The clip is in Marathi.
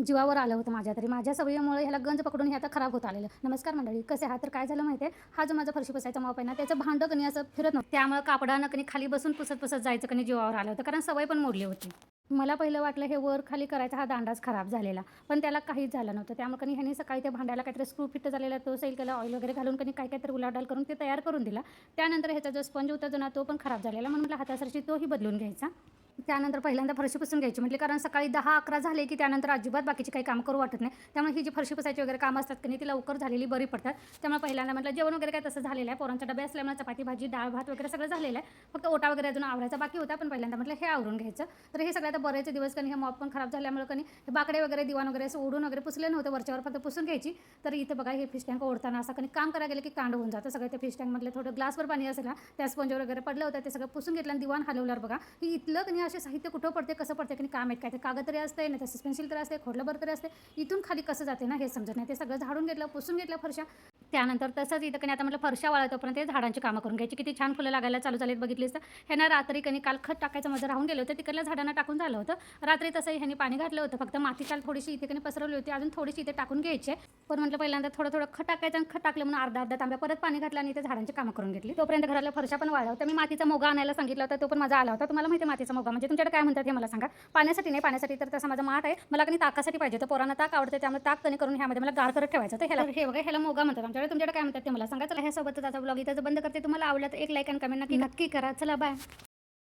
जीवावर आलं होतं माझ्या तरी. माझ्या सवयीमुळे ह्याला गंज पकडून हे आता खराब होत आलेलं. नमस्कार मंडळी, कसे आहात? तर काय झालं माहिती आहे, हा जो माझा फरशी पुसायचा मॉप आहे ना, त्याचं भांडं कणी असं फिरत नव्हतं. त्यामुळे कापडानं कणी खाली बसून पुसत जायचं कणी जीवावर आलं होतं, कारण सवय पण मोडली होती. मला पहिलं वाटलं हे वर खाली करायचा हा दांडाच खराब झालेला, पण त्याला काहीच झालं नव्हतं. त्यामुळे कणी ह्यानी सकाळी त्या भांड्याला काहीतरी स्क्रू फिट झालेला तो सैल केला, ऑइल वगैरे घालून कणी काहीतरी उलाढाल करून ते तयार करून दिला. त्यानंतर ह्याचा जो स्पंज होता जुना तो पण खराब झालेला, म्हणून म्हटलं हातासरशी तोही बदलून घ्यायचा. त्यानंतर पहिल्यांदा फरशी पुसून घ्यायची म्हटली, कारण सकाळी 10-11 झाले की त्यानंतर अजिबात बाकीची काही कामं करू वाटत नाही. त्यामुळे ही जी फरशी पुसायची वगैरे कामं असतात की नाही ती लवकर झालेली बरी पडतात. त्यामुळे पहिल्यांदा म्हटलं जेवण वगैरे काय तसं झालेलं आहे, पोरांचा डबे असल्यामुळे चपाती भाजी डाळ भात वगैरे सगळं झालेलं आहे. फक्त ओटा वगैरे अजून आवरायचा बाकी होता, पण पहिल्यांदा म्हटलं हे आवरून घ्यायचं. तर हे सगळं आता बरेच दिवस कणी हे मॉप पण खराब झाल्यामुळे कणी हे बाकडे वगैरे दिवाण वगैरे असं ओढून वगैरे पुसले नव्हते, वरच्यावर फक्त पुसून घ्यायची. तर इथे बघा हे फिश टँक ओढताना असं कणी काम करायला गेलं की कांड होऊन जातं सगळं. ते फिश टँकमधलं थोडं ग्लासवर पाणी असेल ना त्या स्पंजवर वगैरे पडलं होतं, ते सगळं पुसून घेतलं आणि दिवाण हलवल्यावर बघा ही इथलं कणी असे साहित्य कुठं पडते कसं पडते की काम आहेत, काय ते कागद तरी असते नाही तर पेन्सिल तरी असते, खोडलंबर तरी असते, इथून खाली कसं जाते ना हे समजत नाही. ते सगळं झाडून घेतलं, पुसून घेतलं फरशा. त्यानंतर तसंच इथं कणी आता म्हटलं फरशा वाळतोपर्यंत ते झाडांची कामं करून घ्यायची. किती छान फुलं लागायला चालू झालीत बघितलीस तर. ह्यानं रात्री कणी काल खत टाकायचं माझं राहून गेलं होतं, तिकडल्या झाडांना टाकून झालं होतं. रात्री तसंही ह्यानी पाणी घातलं होतं, फक्त माती काल थोडीशी इथे कणी पसरवली होती, अजून थोडीशी इथे टाकून घ्यायची. पण म्हटलं पहिल्यांदा थोडं खत टाकायचं आणि खत टाकलं म्हणून अर्धा तांब्या परत पाणी घातलं आणि इथे झाडांची कामं करून घेतली. तोपर्यंत घरातल्या फरशा पण वाळल्या होत्या. मी मातीचा मोगा आणायला सांगितला होता, तो पण माझा आला होता. तुम्हाला माहिती आहे मातीचा मोगा म्हणजे तुमच्याकडे काय म्हणतात हे मला सांगा. पाण्यासाठी नाही, पाण्यासाठी तर तसा माझा माठ आहे. मला कणी ताकासाठी पाहिजे होतं, पोरांना ताक आवडते त्यामुळे ताक कणी करून ह्यामध्ये मला गार करत ठेवायचं. तर ह्याला हे बघा ह्याला मोगा म्हणतात आमच्याकडे. तुमच्याकडे काय म्हणतात ते मला सांगा. चला ह्यासोबतच आता ब्लॉग इथं बंद करते. तुम्हाला आवडलं तर एक लाईक आणि कमेंट नक्की करा. चला बाय.